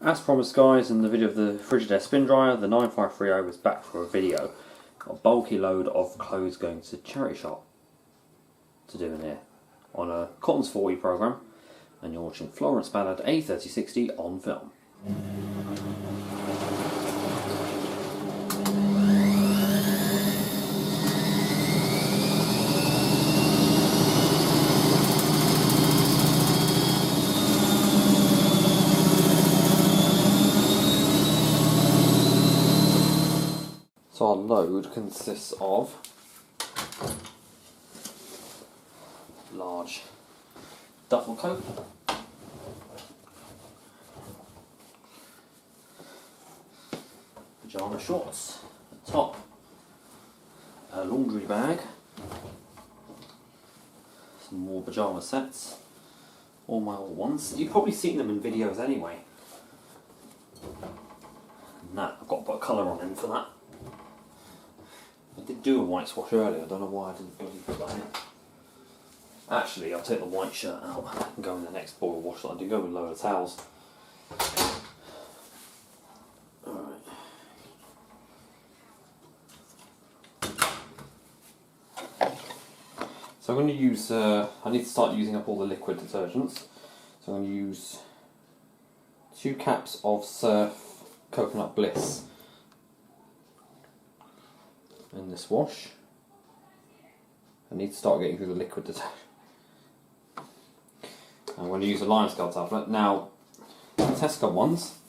As promised guys, in the video of the Frigidaire spin dryer, the 9530 was back for a video. Got a bulky load of clothes going to charity shop to do in here on a Cotton's 40 programme, and you're watching Florence Ballard A3060 on film. So our load consists of large duffel coat, pyjama shorts, a top, a laundry bag, some more pyjama sets, all my old ones. You've probably seen them in videos anyway. And that, I've got to put a colour on in for that. I did do a white swash earlier, I don't know why I didn't bloody put that in. Actually, I'll take the white shirt out and go in the next boil wash that I do. Go with a load of towels. Alright. So I'm going to use, I need to start using up all the liquid detergents. So I'm going to use 2 caps of Surf Coconut Bliss in this wash. I need to start getting through the liquid detergent. I'm going to use a lime scale tablet. Now, the Tesco ones,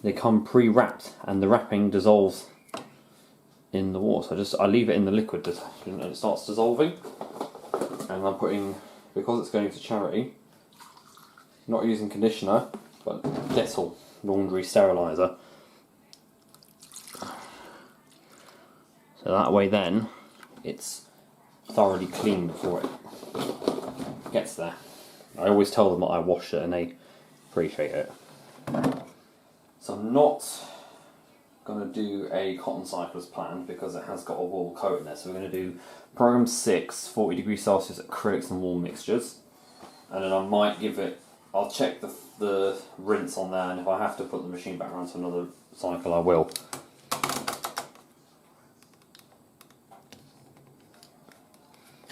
they come pre-wrapped and the wrapping dissolves in the water. So I leave it in the liquid detergent and it starts dissolving. And I'm putting, because it's going to charity, not using conditioner, but Dettol laundry steriliser. So that way then, it's thoroughly clean before it gets there. I always tell them that I wash it and they appreciate it. So I'm not going to do a cotton cyclist plan because it has got a wool coat in there. So we're going to do program 6, 40 degrees Celsius acrylics and wool mixtures. And then I might give it, I'll check the rinse on there, and if I have to put the machine back around to another cycle I will.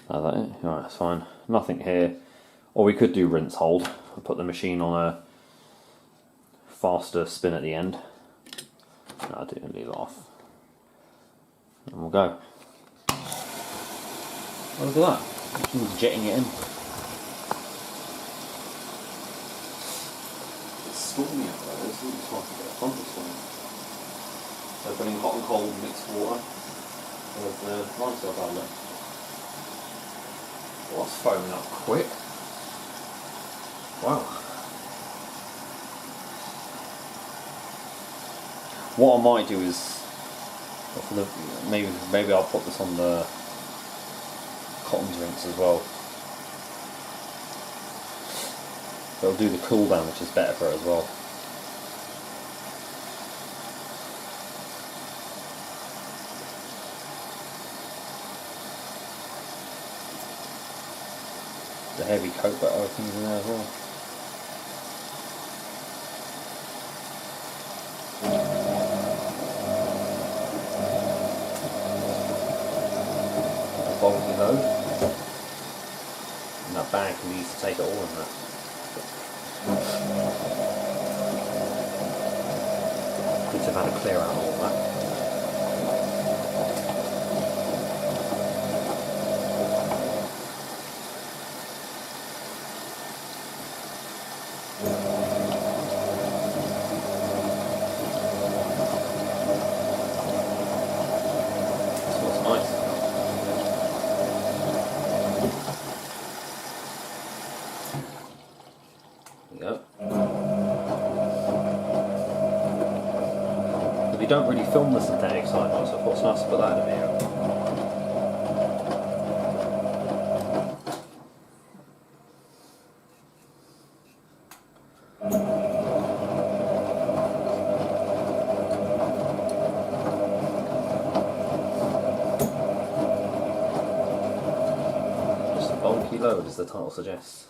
Is that it? Alright, that's fine. Nothing here. Or we could do rinse hold. I'll put the machine on a faster spin at the end. No, I'll do it and leave it off. And we'll go. Oh, look at that. The machine's jetting it in. It's stormy out there. It's really hard to get a thunderstorm. So putting hot and cold mixed water with the lime scale tablet. Oh, that's foaming up quick. Wow. What I might do is, maybe I'll put this on the cotton rinse as well. It'll do the cool down, which is better for it as well. The heavy coat, but other things in there as well. Bulky load, and that bag can be used to take it all in there. Good to have had to clear out all that. Smells nice. Go. We don't really film the synthetic side, so I thought it's nice to put that in a video. Just a bulky load, as the title suggests.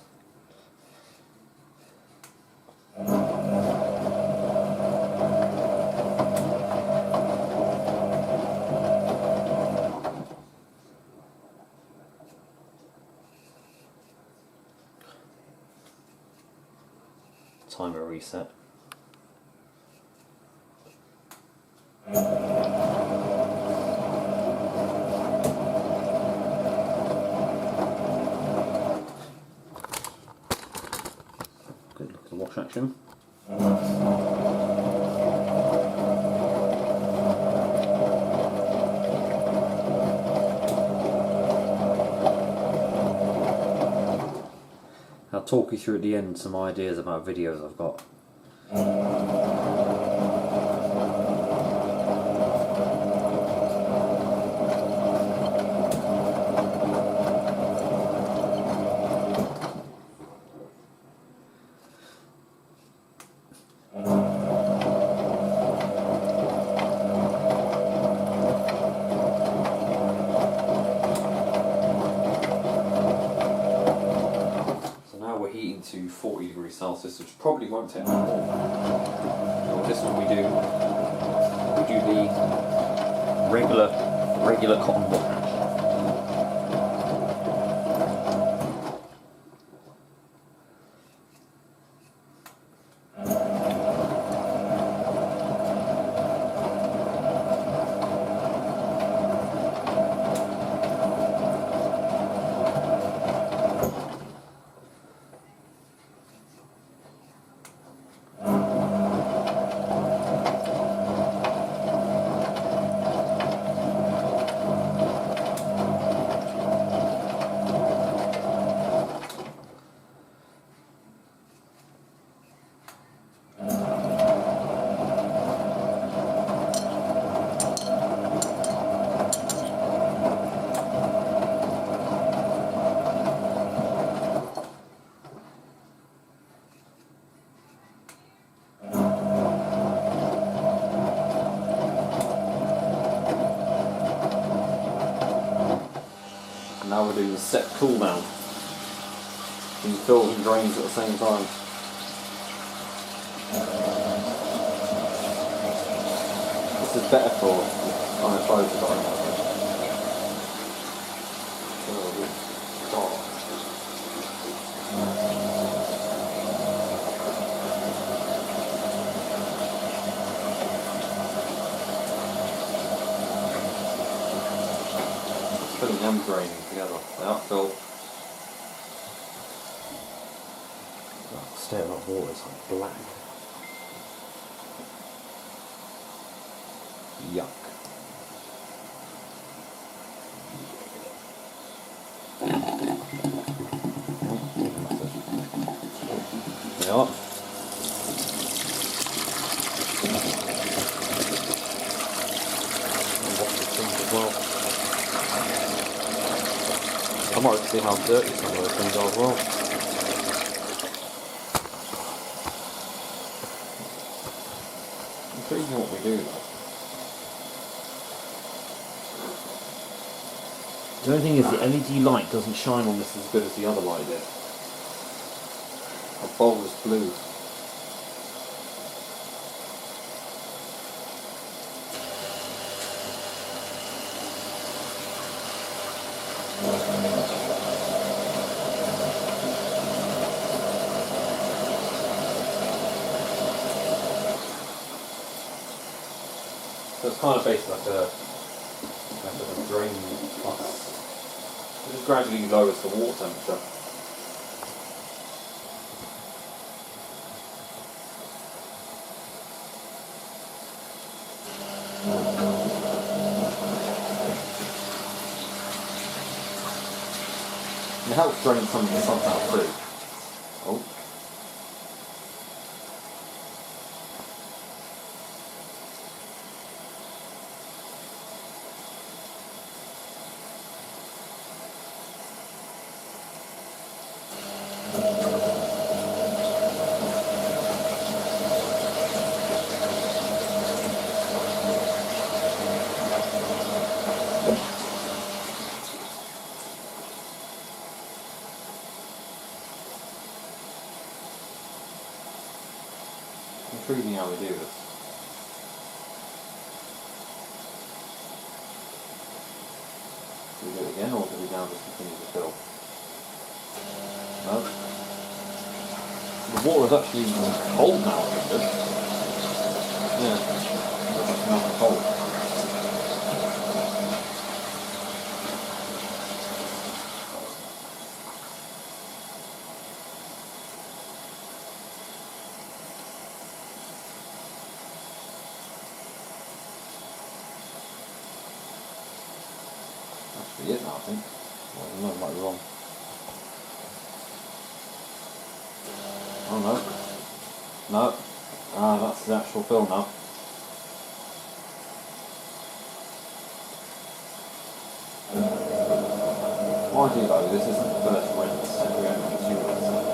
timer reset. Good look at the wash action. I'll talk you through at the end some ideas about videos I've got. Heating to 40 degrees Celsius, which probably won't take long. So this is what we do. We do the regular cotton wash. Now we're doing the set cool down. And fills and drains at the same time. This is better for unopposed environment. Filling and draining together. The outfill. That state of water is like black. Yuck. There you are. Wash the sink as well. I might see how dirty some of those things are as well. Intriguing what we do though. The only thing is the LED light doesn't shine on this as good as the other light did. Our bowl is blue. So it's kind of basically like a drain plus. It just gradually lowers the water temperature. It helps drain some of the stuff out through. Oh. Intriguing how we do this. Do we do it again, or do we now just continue to fill? No. The water is actually cold now, I think. Yeah. It's like now cold. Actually, it is now, I think. Well, I might be wrong. Oh no. No. Ah, that's the actual film now. Mind you though, this isn't the first rinse, we only have 2 rinses.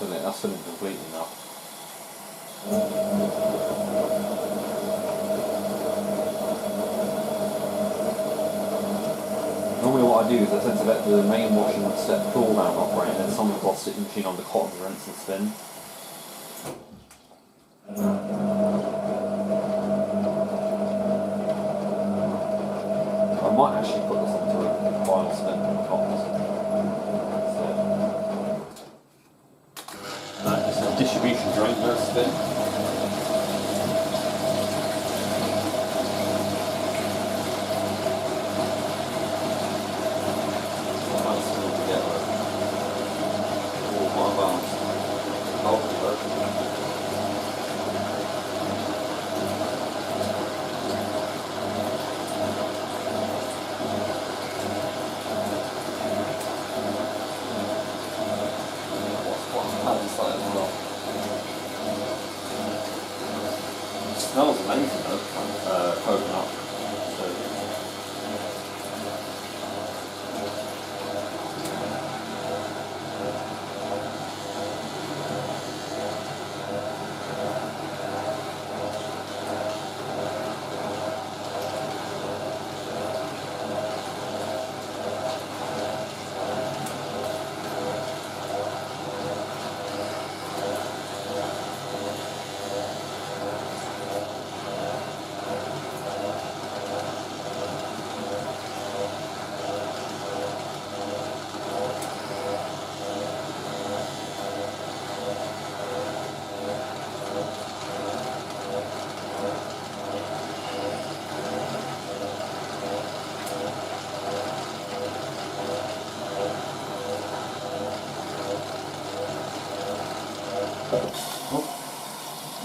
Yeah, that's filling completely now. Normally what I do is I tend to let the main washing set cool down operate and then someone's got to stick the machine on the cotton, rinse and spin. I might actually put this onto a final spin on the cottons. Just a distribution drain first spin. It smells amazing though, coconut.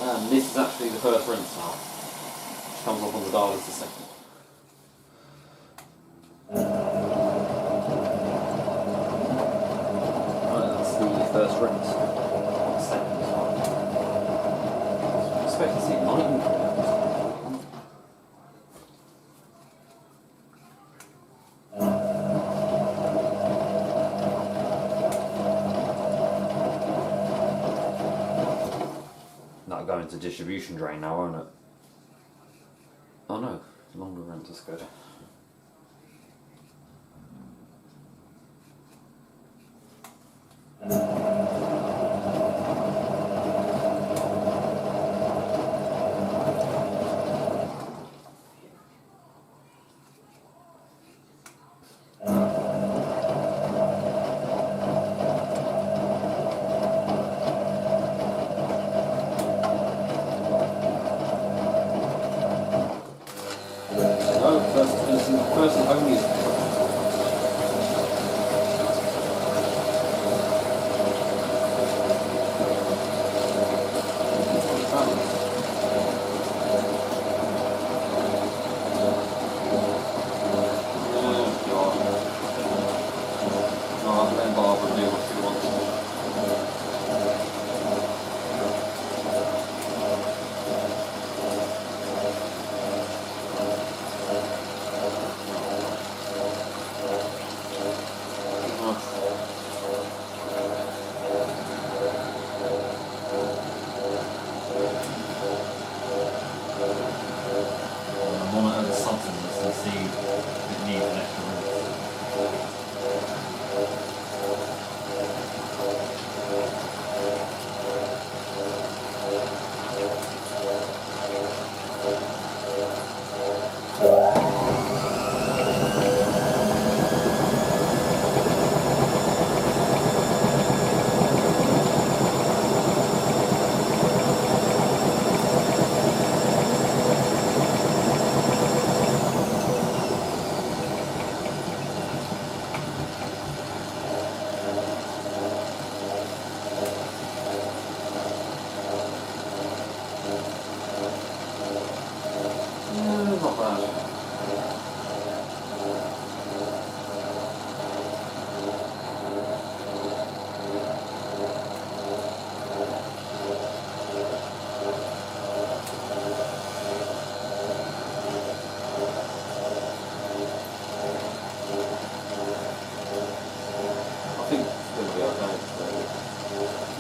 And this is actually the first rinse now, which comes up on the dial as the second. Right, that's the first rinse. Second as well. I expect to see lightning from it. That'll go into distribution drain now, won't it? Oh no, longer rinse is good. First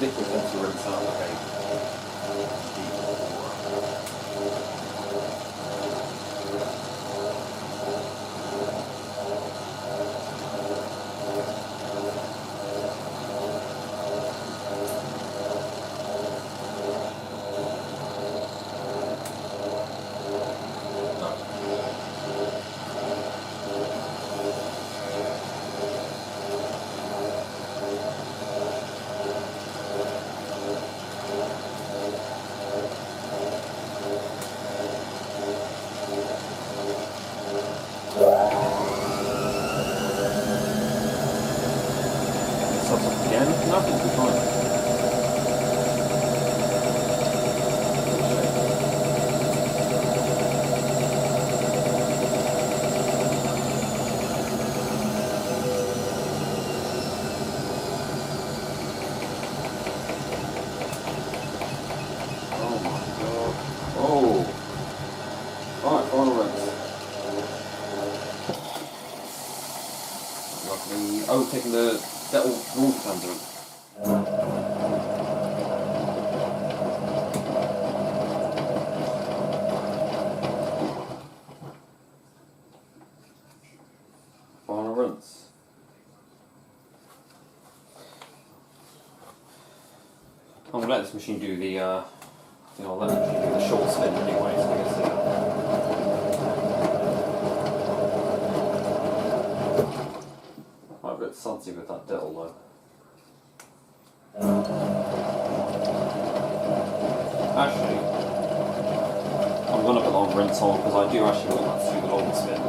liquid tends to rinse out like a again, nothing's fine. Oh my god. Oh! Alright, final rinse. Lovely. Oh, taking the Dettol water cleanser. Final rinse. I'm going to let this machine do the, I think I'll let the machine do the short spin anyway, so I guess quite a bit sudsy with that Dettol though. Actually, I'm going to put on rinse on because I do actually want that to do the long spin.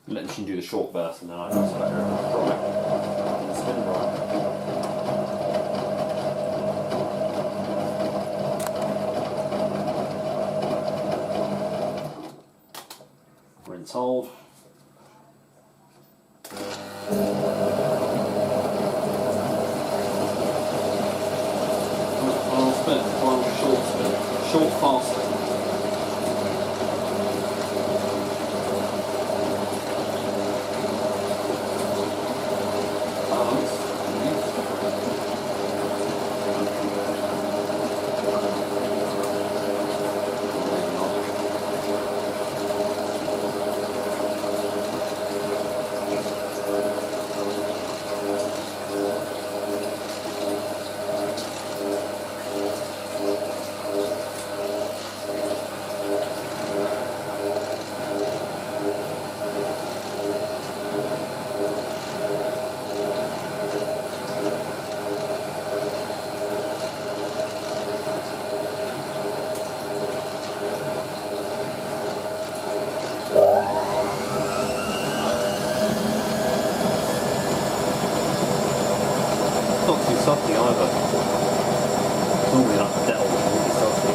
Let the machine do the short burst and then I can just let her dry and spin dry. Rinse hold. Final spin, final short spin. Short faster. Not too salty either. Normally that Dettol is really salty.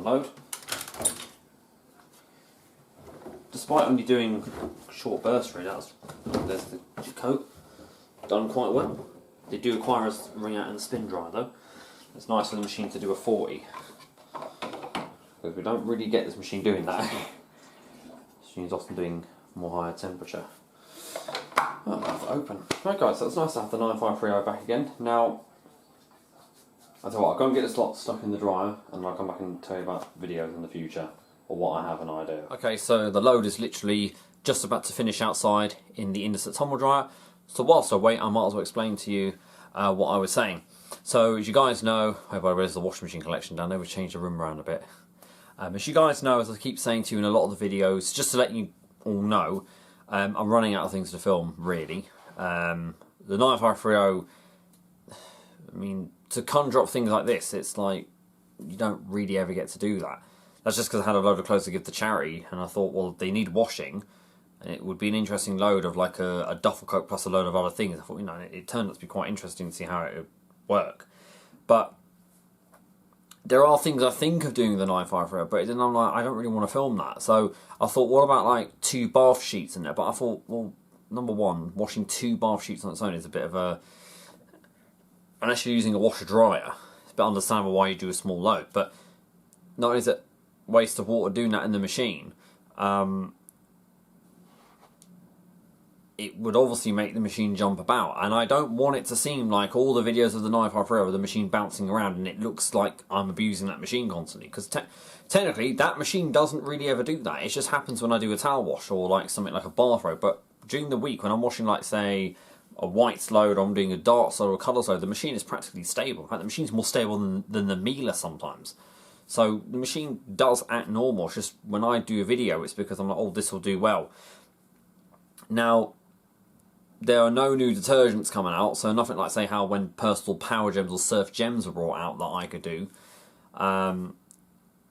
load. Despite only doing short bursts, really, there's the coat, done quite well. They do require us to wring out and spin dry though. It's nice for the machine to do a 40, because we don't really get this machine doing that. This machine's often doing more higher temperature. Oh, I'll have it open. Right guys, so it's nice to have the 9530 back again. Now, I tell you what, I'll go and get this lot stuck in the dryer and I'll come back and tell you about videos in the future, or what I have an idea. Okay, so the load is literally just about to finish outside in the Indesit tumble dryer. So whilst I wait, I might as well explain to you what I was saying. So as you guys know, I hope I raised the washing machine collection down there, we've changed the room around a bit. As you guys know, as I keep saying to you in a lot of the videos, just to let you all know, I'm running out of things to film, really. The 9530, I mean, to conjure up things like this, it's like, you don't really ever get to do that. That's just because I had a load of clothes to give to charity, and I thought, well, they need washing, and it would be an interesting load of like a duffel coat plus a load of other things. I thought, you know, it turned out to be quite interesting to see how it would work. But there are things I think of doing the 9530, but then I'm like, I don't really want to film that. So I thought, what about like 2 bath sheets in there? But I thought, well, number one, washing 2 bath sheets on its own is a bit of a... Unless you're using a washer dryer, it's a bit understandable why you do a small load. But not only is it waste of water doing that in the machine, it would obviously make the machine jump about, and I don't want it to seem like all the videos of the 9530 with the machine bouncing around and it looks like I'm abusing that machine constantly, because technically that machine doesn't really ever do that. It just happens when I do a towel wash or like something like a bathrobe. But during the week when I'm washing, like say a whites load, or I'm doing a darts load or a colours load, the machine is practically stable. In fact, the machine's more stable than the Miele sometimes. So the machine does act normal. It's just when I do a video, it's because I'm like, oh, this will do well. Now, there are no new detergents coming out, so nothing like, say, how when Personal Power Gems or Surf Gems were brought out that I could do. And,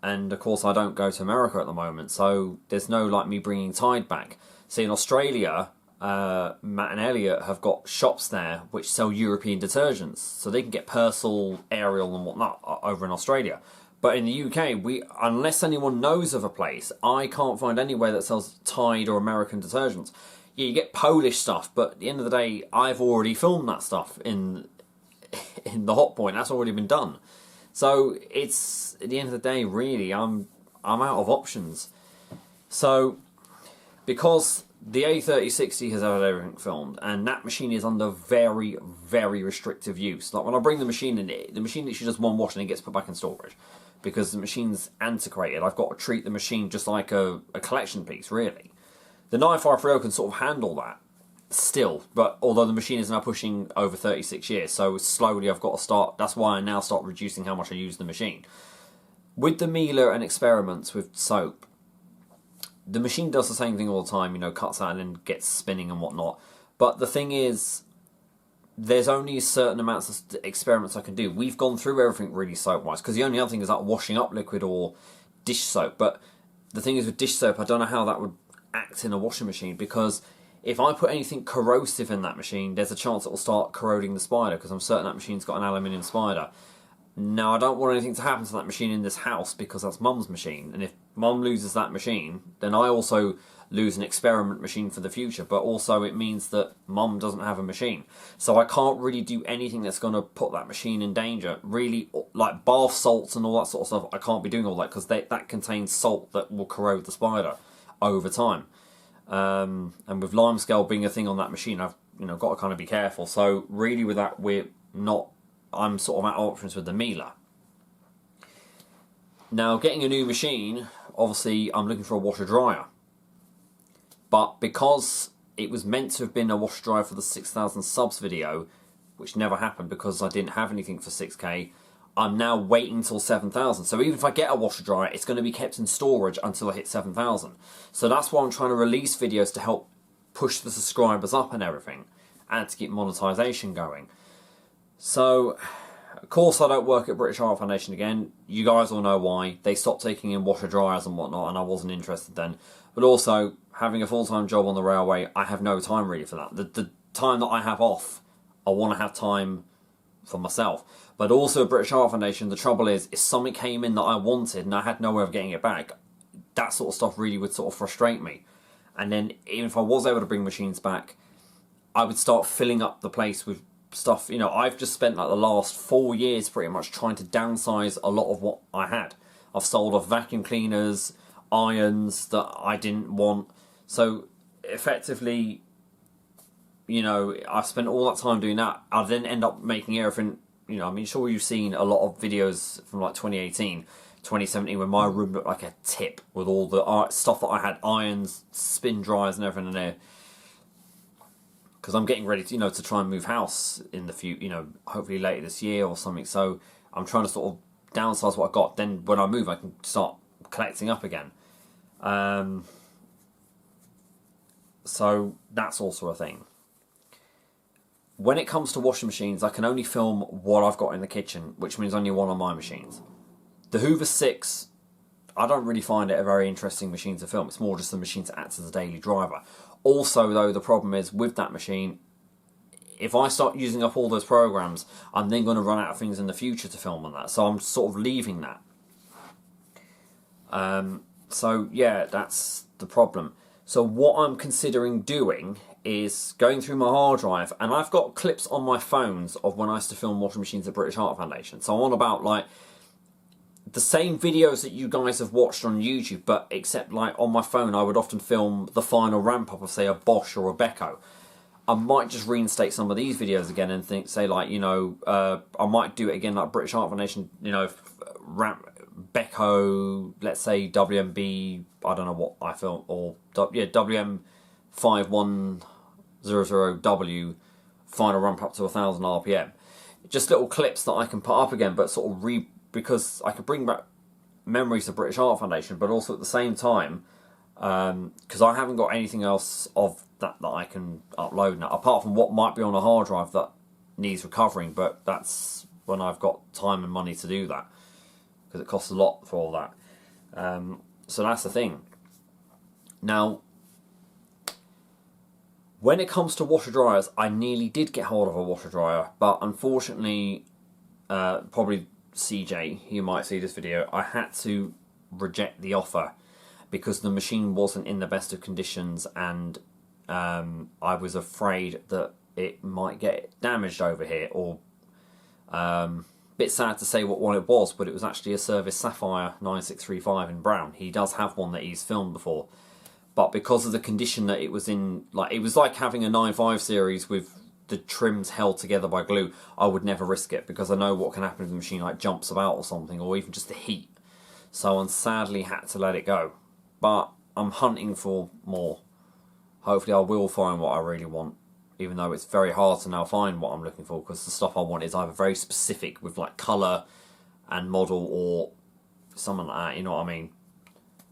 of course, I don't go to America at the moment, so there's no, like, me bringing Tide back. See, in Australia, Matt and Elliot have got shops there which sell European detergents, so they can get Persil, Ariel and whatnot over in Australia. But in the UK, unless anyone knows of a place, I can't find anywhere that sells Tide or American detergents. Yeah, you get Polish stuff, but at the end of the day, I've already filmed that stuff in the Hotpoint. That's already been done. So it's, at the end of the day, really, I'm out of options. So because the A3060 has had everything filmed, and that machine is under very, very restrictive use. Like when I bring the machine in, the machine literally does one wash and it gets put back in storage, because the machine's antiquated. I've got to treat the machine just like a collection piece, really. The 9530 can sort of handle that still, but although the machine is now pushing over 36 years, so slowly I've got to start, that's why I now start reducing how much I use the machine. With the Miele and experiments with soap, the machine does the same thing all the time, you know, cuts out and then gets spinning and whatnot. But the thing is, there's only certain amounts of experiments I can do. We've gone through everything really soap-wise, because the only other thing is like washing up liquid or dish soap. But the thing is with dish soap, I don't know how that would act in a washing machine, because if I put anything corrosive in that machine, there's a chance it will start corroding the spider, because I'm certain that machine's got an aluminium spider. Now, I don't want anything to happen to that machine in this house, because that's Mum's machine, and if Mum loses that machine, then I also lose an experiment machine for the future, but also it means that Mum doesn't have a machine. So I can't really do anything that's going to put that machine in danger. Really, like bath salts and all that sort of stuff, I can't be doing all that, because that contains salt that will corrode the spider over time. And with limescale being a thing on that machine, I've got to kind of be careful. So really with that, I'm sort of out of options with the Miele. Now, getting a new machine, obviously I'm looking for a washer dryer. But because it was meant to have been a washer dryer for the 6,000 subs video, which never happened because I didn't have anything for 6K, I'm now waiting until 7,000. So even if I get a washer dryer, it's going to be kept in storage until I hit 7,000. So that's why I'm trying to release videos to help push the subscribers up and everything, and to keep monetization going. So, of course I don't work at British Heart Foundation again. You guys all know why. They stopped taking in washer dryers and whatnot, and I wasn't interested then. But also, having a full-time job on the railway, I have no time really for that. The time that I have off, I want to have time for myself. But also British Heart Foundation, the trouble is, if something came in that I wanted and I had no way of getting it back, that sort of stuff really would sort of frustrate me. And then even if I was able to bring machines back, I would start filling up the place with stuff. You know, I've just spent like the last 4 years pretty much trying to downsize a lot of what I had. I've sold off vacuum cleaners, irons that I didn't want. So effectively, you know, I've spent all that time doing that. I then end up making everything, you know, I mean, sure you've seen a lot of videos from like 2018, 2017, when my room looked like a tip with all the stuff that I had, irons, spin dryers and everything in there. Because I'm getting ready to, you know, to try and move house in the future, you know, hopefully later this year or something. So I'm trying to sort of downsize what I got. Then when I move, I can start collecting up again. So that's also a thing. When it comes to washing machines, I can only film what I've got in the kitchen, which means only one of my machines. The Hoover 6, I don't really find it a very interesting machine to film. It's more just a machine to act as a daily driver. Also, though, the problem is with that machine, if I start using up all those programs, I'm then going to run out of things in the future to film on that. So I'm sort of leaving that. So yeah, that's the problem. So what I'm considering doing is going through my hard drive, and I've got clips on my phones of when I used to film washing machines at British Heart Foundation. So I'm on about like the same videos that you guys have watched on YouTube, but except like on my phone I would often film the final ramp up of say a Bosch or a Beko. I might just reinstate some of these videos again and say like, you know, I might do it again like British Heart Foundation, you know, ramp Beko, let's say WMB, I don't know what I film, or yeah, WM5100W final ramp up to 1000 RPM. Just little clips that I can put up again, but sort of because I could bring back memories of British Heart Foundation, but also at the same time, because I haven't got anything else of that I can upload now, apart from what might be on a hard drive that needs recovering, but that's when I've got time and money to do that, because it costs a lot for all that. So that's the thing. Now, when it comes to washer dryers, I nearly did get hold of a washer dryer, but unfortunately, probably CJ, you might see this video, I had to reject the offer because the machine wasn't in the best of conditions, and I was afraid that it might get damaged over here, or bit sad to say what one it was, but it was actually a Service Sapphire 9635 in brown. He does have one that he's filmed before, but because of the condition that it was in, like it was like having a 9.5 series with the trims held together by glue, I would never risk it because I know what can happen if the machine like jumps about or something, or even just the heat. So I sadly had to let it go. But I'm hunting for more. Hopefully I will find what I really want, even though it's very hard to now find what I'm looking for, because the stuff I want is either very specific with like colour and model or something like that, you know what I mean?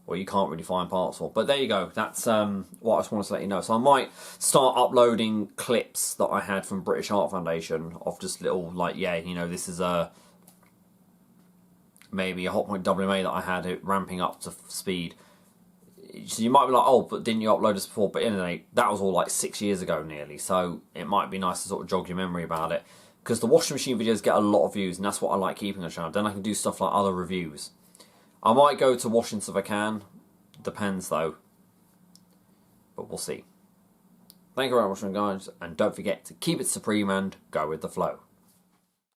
Or you can't really find parts for. But there you go, that's what I just wanted to let you know. So I might start uploading clips that I had from British Heart Foundation of just little, like, yeah, you know, this is maybe a Hotpoint WMA that I had it ramping up to speed. So you might be like, oh, but didn't you upload this before? But anyway, that was all like 6 years ago nearly, so it might be nice to sort of jog your memory about it. Because the washing machine videos get a lot of views, and that's what I like keeping on the channel. Then I can do stuff like other reviews. I might go to Washington if I can. Depends though. But we'll see. Thank you very much, guys, and don't forget to keep it supreme and go with the flow.